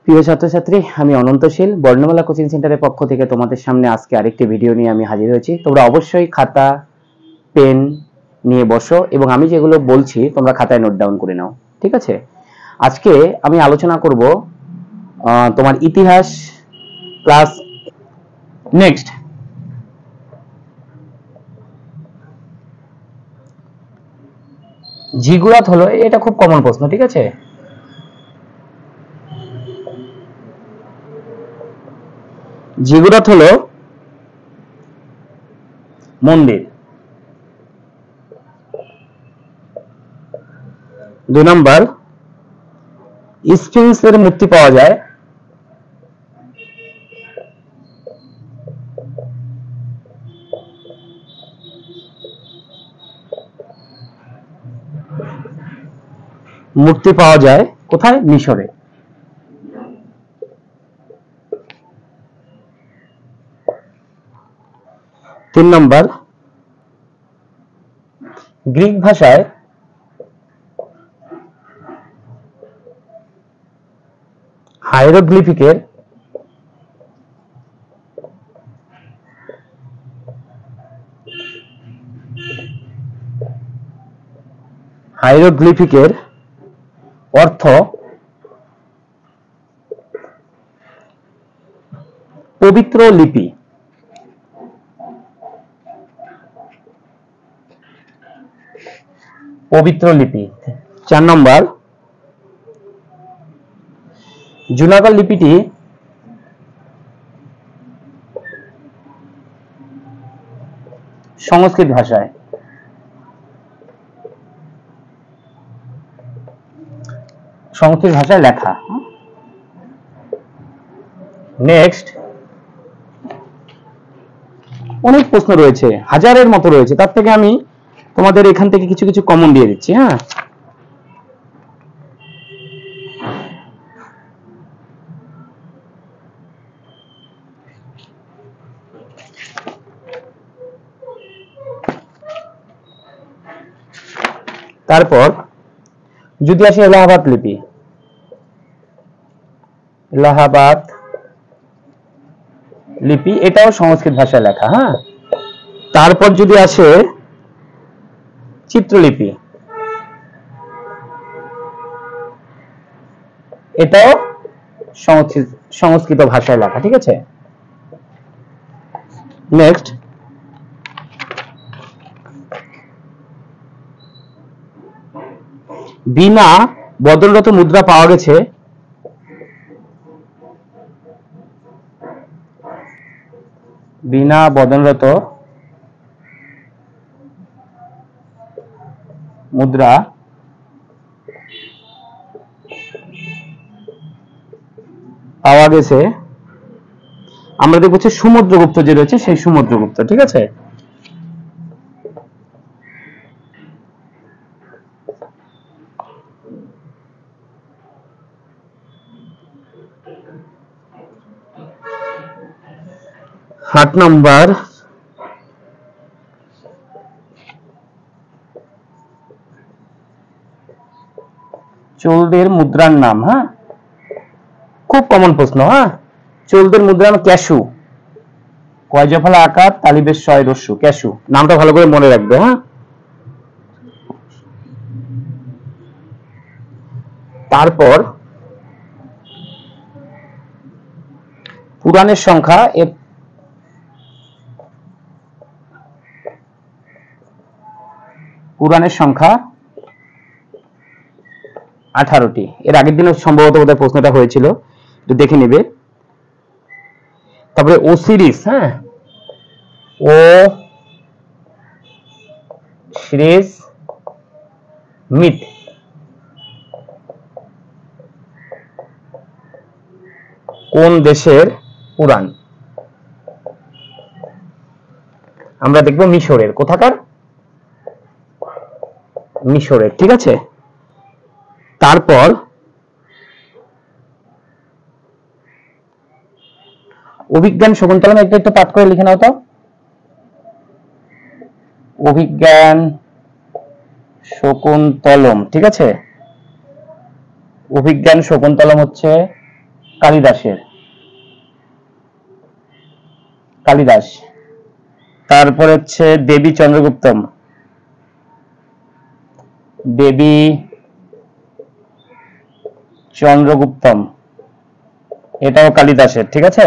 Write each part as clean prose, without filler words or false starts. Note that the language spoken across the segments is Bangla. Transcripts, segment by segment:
প্রিয় ছাত্রছাত্রী, আমি অনন্তশীল বর্ণমালা কোচিং সেন্টারের পক্ষ থেকে তোমাদের সামনে আজকে আরেকটি ভিডিও নিয়ে আমি হাজির হয়েছি। তোমরা অবশ্যই খাতা পেন নিয়ে বসো এবং আমি যেগুলো বলছি তোমরা খাতায় নোট ডাউন করে নাও, ঠিক আছে? আজকে আমি আলোচনা করব তোমার ইতিহাস ক্লাস নেক্সট জিগুরাত হলো, এটা খুব কমন প্রশ্ন, ঠিক আছে? জিগুরাত হলো মন্দির। 2 নম্বর, স্ফিংসের মূর্তি পাওয়া যায় কোথায়? মিশরে। 3 নম্বর, গ্রিক ভাষায় হাইরোগ্লিফিকের অর্থ পবিত্র লিপি। পবিত্র লিপি। 4 নম্বর, জুনাগড় লিপিটি সংস্কৃত ভাষায়। লেখা। নেক্সট, অনেক প্রশ্ন রয়েছে, হাজারের মতো রয়েছে, তার থেকে আমি তোমাদের এখান থেকে কিছু কিছু কমন দিয়ে দিচ্ছি। হ্যাঁ, তারপর যদি আসে এলাহাবাদ লিপি, এটাও সংস্কৃত ভাষায় লেখা। হ্যাঁ, তারপর যদি আসে চিত্রলিপি, এটাও সংস্কৃত ভাষায় লেখা, ঠিক আছে? নেক্সট, বিনা বদলরত মুদ্রা পাওয়া গেছে আমরা দেখব সমুদ্রগুপ্ত যে রয়েছে সেই সমুদ্রগুপ্ত, ঠিক আছে? আট নম্বর, চোলদের মুদ্রার নাম। হ্যাঁ, খুব কমন প্রশ্ন। হ্যাঁ, চোলদের মুদ্রার নাম ক্যাশু। কয়জফলা আকার, তালিবেশ শয় রস্যু, ক্যাশু। নামটা ভালো করে মনে রাখবে। হ্যাঁ, তারপর পুরাণের সংখ্যা, 18টি। এর আগের দিনে সম্ভবত বোধহয় প্রশ্নটা হয়েছিল, একটু দেখে নেবে। তারপরে ওসিরিস। হ্যাঁ, ওসিরিস মিথ কোন দেশের পুরাণ? আমরা দেখব মিশরের। কোথাকার? মিশরের, ঠিক আছে? তারপর অভিজ্ঞান শকুন্তলম, একটু পাঠ করে লিখে নাও তো। অভিজ্ঞান শকুন্তলম, ঠিক আছে? অভিজ্ঞান শকুন্তলম হচ্ছে কালিদাসের, কালিদাস। তারপর হচ্ছে দেবী চন্দ্রগুপ্তম, দেবী চন্দ্রগুপ্তম, এটাও কালিদাসের, ঠিক আছে।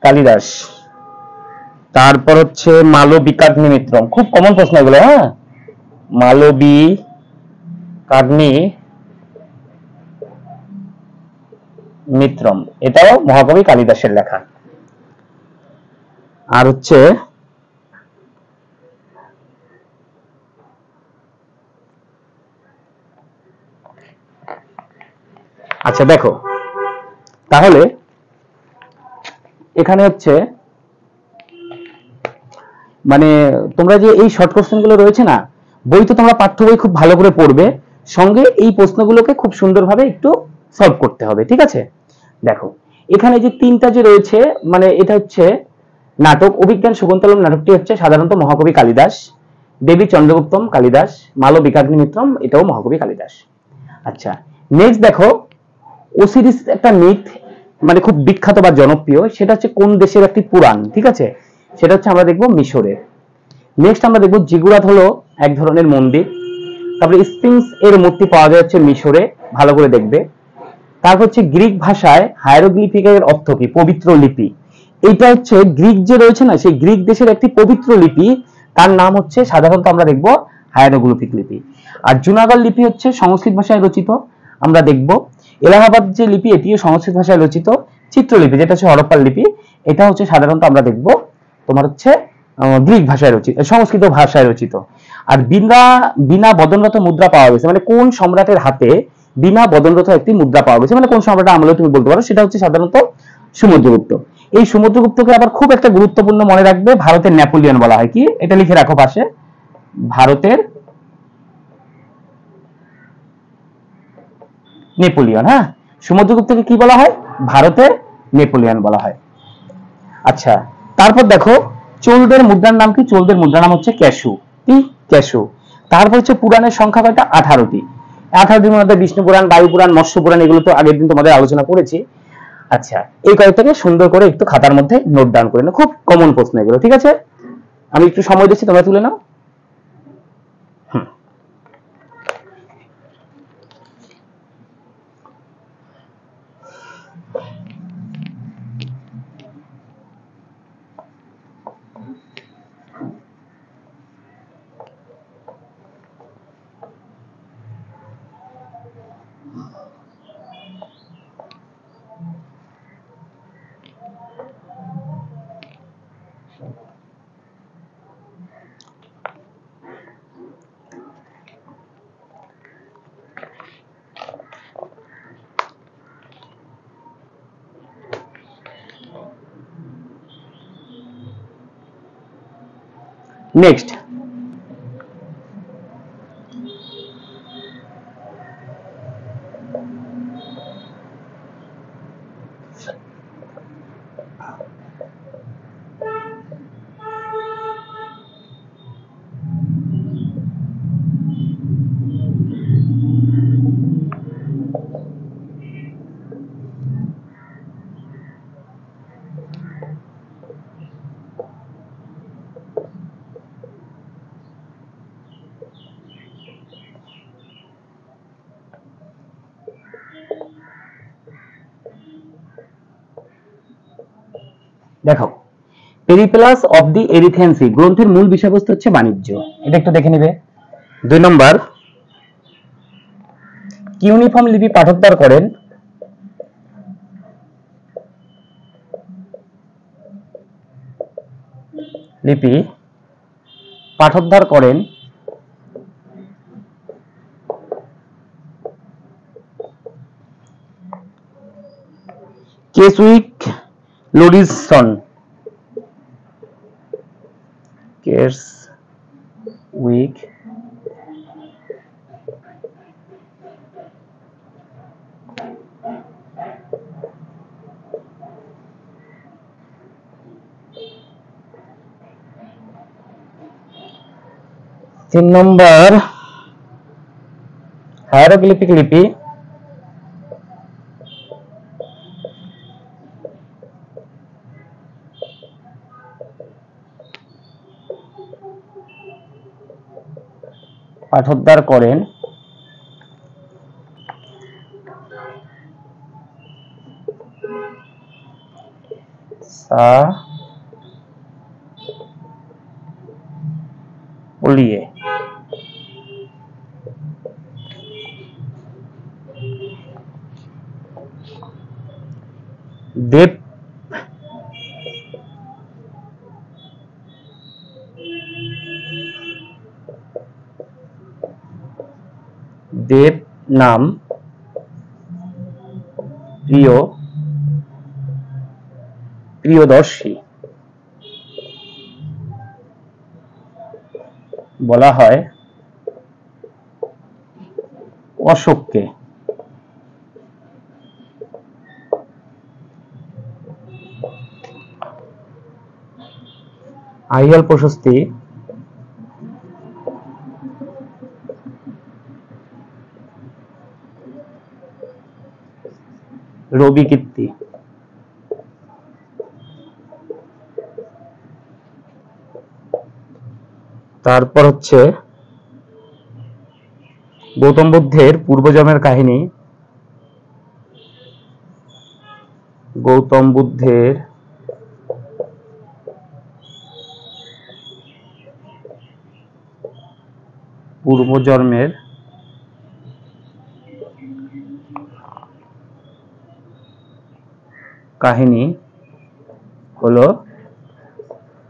কালিদাস। তারপর হচ্ছে মালবিকাগ্নি মিত্রম, খুব কমন প্রশ্ন এগুলো, হ্যাঁ। মালবিকাগ্নি মিত্রম, এটাও মহাকবি কালিদাসের লেখা। আর হচ্ছে আচ্ছা দেখো, তাহলে এখানে হচ্ছে মানে তোমরা যে এই শর্ট কোশ্চেন গুলো রয়েছে না, বই তো তোমরা পাঠ্য বই খুব ভালো করে পড়বে, সঙ্গে এই প্রশ্নগুলোকে খুব সুন্দরভাবে একটু সলভ করতে হবে, ঠিক আছে। দেখো এখানে যে তিনটা যে রয়েছে, মানে এটা হচ্ছে নাটক। অভিজ্ঞান শকুন্তলম নাটকটি হচ্ছে সাধারণত মহাকবি কালিদাস, দেবী চন্দ্রগুপ্তম কালিদাস, মালবিকাগ্নি মিত্রম এটাও মহাকবি কালিদাস। আচ্ছা নেক্সট দেখো, ওসিরিস একটা মিথ, মানে খুব বিখ্যাত বা জনপ্রিয়, সেটা হচ্ছে কোন দেশের একটি পুরাণ, ঠিক আছে। সেটা হচ্ছে আমরা দেখবো মিশরের। নেক্সট আমরা দেখবো জিগুরাত হলো এক ধরনের মন্দির। তারপরে স্ফিংস এর মূর্তি পাওয়া যায় হচ্ছে মিশরে, ভালো করে দেখবে। তারপর হচ্ছে গ্রিক ভাষায় হায়ারোগ্লিফিকের অর্থ কি? পবিত্র লিপি। এটা হচ্ছে গ্রিক যে রয়েছে না, সেই গ্রিক দেশের একটি পবিত্র লিপি, তার নাম হচ্ছে সাধারণত আমরা দেখবো হায়ারোগ্লিফিক লিপি। আর জুনাগড় লিপি হচ্ছে সংস্কৃত ভাষায় রচিত, আমরা দেখব। এলাহাবাদ যে লিপি, এটিও সংস্কৃত ভাষায় রচিত। চিত্রলিপি যেটা হচ্ছে হরপ্পার লিপি, এটা হচ্ছে সাধারণত আমরা দেখব তোমার হচ্ছে গ্রিক ভাষায় রচিত, সংস্কৃত ভাষায় রচিত। আর বিনা বিনা বদনরত মুদ্রা পাওয়া গেছে, মানে কোন সম্রাটের হাতে বিনা বদনরত একটি মুদ্রা পাওয়া গেছে, মানে কোন সম্রাটের আমলে তুমি বলতে পারো, সেটা হচ্ছে সাধারণত সমুদ্রগুপ্ত। এই সমুদ্রগুপ্তকে আবার খুব একটা গুরুত্বপূর্ণ মনে রাখবে, ভারতের নেপোলিয়ন বলা হয়। কি এটা লিখে রাখো পাশে, ভারতের নেপোলিয়ন। হ্যাঁ, সমুদ্রগুপ্তকে কি বলা হয়? ভারতের নেপোলিয়ন বলা হয়। আচ্ছা তারপর দেখো, চোলদের মুদ্রার নাম কি? চোলদের মুদ্রার নাম হচ্ছে ক্যাশু। কি? ক্যাশু। তারপর হচ্ছে পুরাণের সংখ্যা কয়টা? 18টি। 18টির মধ্যে বিষ্ণু পুরাণ, বায়ু পুরাণ, মৎস্য পুরাণ, এগুলো তো আগের দিন তোমাদের আলোচনা করেছি। আচ্ছা এই কয়েকটাকে সুন্দর করে একটু খাতার মধ্যে নোট ডাউন করে নাও, খুব কমন প্রশ্ন এগুলো, ঠিক আছে। আমি একটু সময় দিচ্ছি, তোমরা তুলে নাও। নেক্সট দেখো, পেরিপ্লাস অফ দি এরিথেন্সি গ্রন্থের মূল বিষয়বস্তু হচ্ছে বাণিজ্য, এটা একটু দেখে নিবে। 2 নম্বর, কিউনিফর্ম লিপি পাঠোদ্ধার করেন লিপি পাঠোদ্ধার করেন কেসউইক লোরিসন, কেসউইক 3 নম্বর হায়ারোগ্লিফিক লিপি পাঠোদ্ধার করেন সা পুলিয়ে। দেব দেব নাম প্রিয়দর্শী বলা হয় অশোককে। আইহল প্রশস্তি রবি কীর্তি। তারপর হচ্ছে গৌতম বুদ্ধের পূর্বজন্মের কাহিনী, গৌতম বুদ্ধের পূর্বজন্মের কাহিনী হলো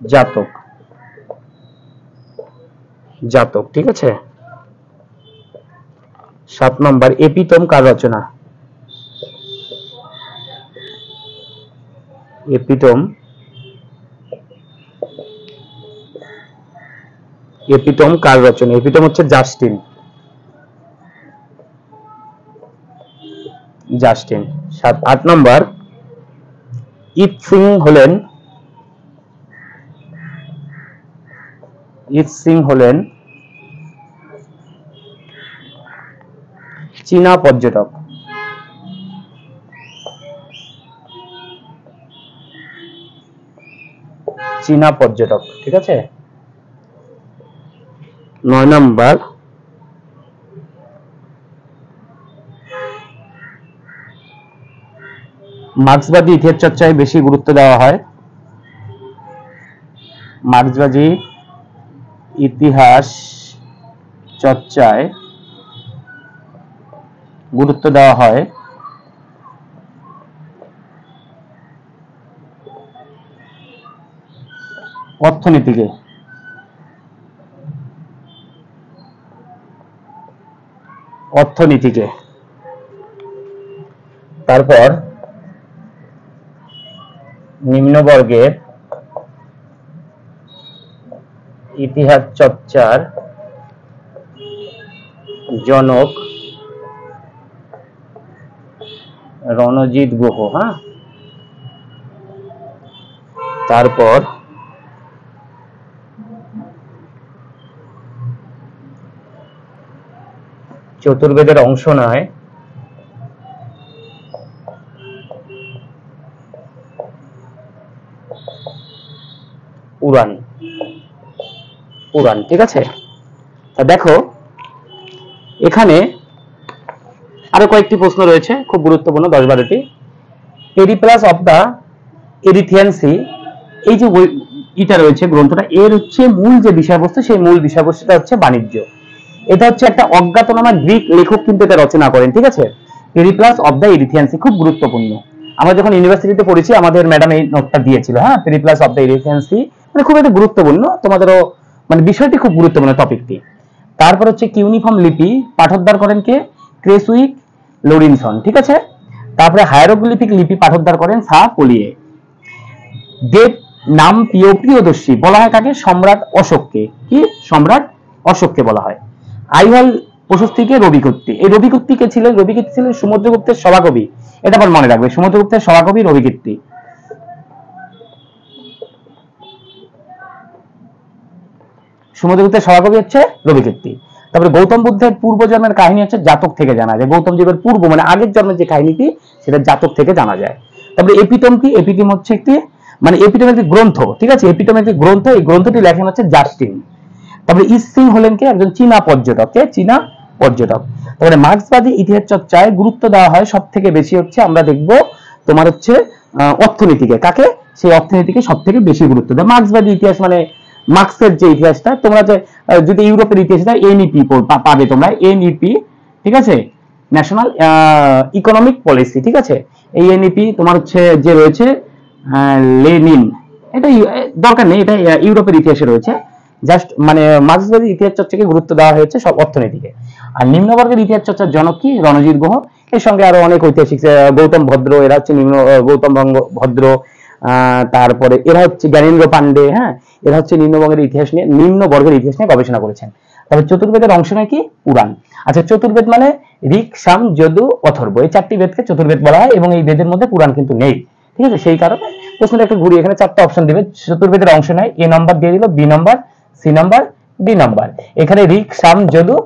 জাতক। জাতক, ঠিক আছে। 7 নম্বর এপিটম কার রচনা? এপিটম কার রচনা? এপিটম হচ্ছে জাস্টিন। 8 নম্বর ইত সিং হলেন চীনা পর্যটক। ঠিক আছে। 9 নম্বর মার্ক্সবাদী ইতিহাস চর্চায় বেশি গুরুত্ব দেওয়া হয়। মার্ক্সবাদী ইতিহাস চর্চায় গুরুত্ব দেওয়া হয় অর্থনীতিকে। তারপর নিম্নবর্গের ইতিহাস চর্চার জনক রণজিৎ গুহ। তারপর চতুর্বেদের অংশ নয় পুরাণ। ঠিক আছে। দেখো এখানে আরো কয়েকটি প্রশ্ন রয়েছে, খুব গুরুত্বপূর্ণ, 10-12টি। পেরিপ্লাস অফ দা এরিথিয়ান সি, এই যে এটা রয়েছে গ্রন্থটা, এর হচ্ছে মূল যে বিষয়বস্তু, সেই মূল বিষয়বস্তুটা হচ্ছে বাণিজ্য। এটা হচ্ছে একটা অজ্ঞাতনামা গ্রিক লেখক কিন্তু এটা রচনা করেন, ঠিক আছে। পেরিপ্লাস অফ দা এরিথিয়ান সি খুব গুরুত্বপূর্ণ। আমরা যখন ইউনিভার্সিটিতে পড়েছি আমাদের ম্যাডাম এই নোটটা দিয়েছিল। পেরিপ্লাস অফ দা এরিথিয়ান সি মানে খুব একটা গুরুত্বপূর্ণ, তোমাদেরও মানে বিষয়টি খুব গুরুত্বপূর্ণ টপিকটি। তারপর হচ্ছে কিউনিফর্ম লিপি পাঠোদ্ধার করেন কে? ক্রেসউইক লোরিনসন, ঠিক আছে। তারপরে হায়ারোগ্লিফিক লিপি পাঠোদ্ধার করেন সা পুলিয়ে। দেব নাম প্রিয়দর্শী বলা হয় কাকে? সম্রাট অশোককে। কি? সম্রাট অশোককে বলা হয়। আইহল প্রশস্তিকে রবি কীর্তি। এই রবি কীর্তি কে ছিলেন? রবি কীর্তি ছিলেন সমুদ্রগুপ্তের সভাকবি। এটা আবার মনে রাখবে, সমুদ্রগুপ্তের সভাকবি রবি কীর্তি। সুমেরুগুপ্তের সভাকবি হচ্ছে রবিকীর্তি। তারপরে গৌতম বুদ্ধের পূর্বজন্মের কাহিনী হচ্ছে জাতক থেকে জানা যায়। গৌতম জীবের পূর্ব মানে আগের জন্মের যে কাহিনীটি সেটা জাতক থেকে জানা যায়। তারপরে এপিটম কি? এপিটম হচ্ছে একটি মানে এপিটম একটি গ্রন্থ, ঠিক আছে, এপিটম একটি গ্রন্থ, এই গ্রন্থটি লেখেন হচ্ছে জাস্টিন। তারপরে ইসিং হলেন কি? একজন চীনা পর্যটক। কে? চীনা পর্যটক। তারপরে মার্ক্সবাদী ইতিহাস চর্চায় গুরুত্ব দেওয়া হয় সব থেকে বেশি হচ্ছে আমরা দেখবো তোমার হচ্ছে অর্থনীতিকে। কাকে? সেই অর্থনীতিকে সব থেকে বেশি গুরুত্ব দেয়। মার্ক্সবাদী ইতিহাস মানে মার্ক্সের যে ইতিহাসটা, তোমরা যে যদি ইউরোপের ইতিহাসটা এনইপি পাবে তোমরা, এনইপি, ঠিক আছে, ন্যাশনাল ইকোনমিক পলিসি, ঠিক আছে। এই এনইপি তোমার হচ্ছে যে রয়েছে লেনিন, এটা দরকার নেই, এটা ইউরোপের ইতিহাসে রয়েছে। জাস্ট মানে মার্ক্সবাদী ইতিহাস চর্চাকে গুরুত্ব দেওয়া হয়েছে সব অর্থনীতিকে। আর নিম্নবর্গের ইতিহাস চর্চার জনক কি? রণজিৎ গুহ। এর সঙ্গে আরো অনেক ঐতিহাসিক, গৌতম ভদ্র, এরা হচ্ছে গৌতম ভদ্র, তারপরে এরা হচ্ছে জ্ঞানেন্দ্র পান্ডে, হ্যাঁ, এরা হচ্ছে নিম্নবর্গের ইতিহাস নিয়ে গবেষণা করেছেন। তবে চতুর্বেদের অংশ নয় কি? পুরাণ। আচ্ছা, চতুর্বেদ মানে ঋক, সাম, যজু, অথর্ব, এই 4টি বেদকে চতুর্বেদ বলা হয় এবং এই বেদের মধ্যে পুরাণ কিন্তু নেই, ঠিক আছে। সেই কারণে প্রশ্নটা একটু ঘুরিয়ে এখানে 4টা অপশন দিবে, চতুর্বেদের অংশ নয়, এ নাম্বার দিয়ে দিল, B number, C number, D number. এখানে ঋক, সাম, যজু,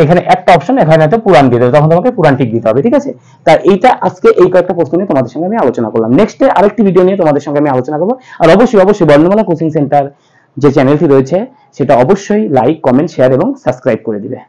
এখানে একটা অপশন, এখানে হয়তো পুরাণ দিয়ে দেবে, তখন তোমাকে পুরাণ টিক দিতে হবে, ঠিক আছে। তা এইটা আজকে এই কয়েকটা প্রশ্ন নিয়ে তোমাদের সঙ্গে আমি আলোচনা করলাম। নেক্সট আরেকটি ভিডিও নিয়ে তোমাদের সঙ্গে আমি আলোচনা করবো। আর অবশ্যই বর্ণমালা কোচিং সেন্টার যে চ্যানেলটি রয়েছে সেটা অবশ্যই লাইক, কমেন্ট, শেয়ার এবং সাবস্ক্রাইব করে দিবে।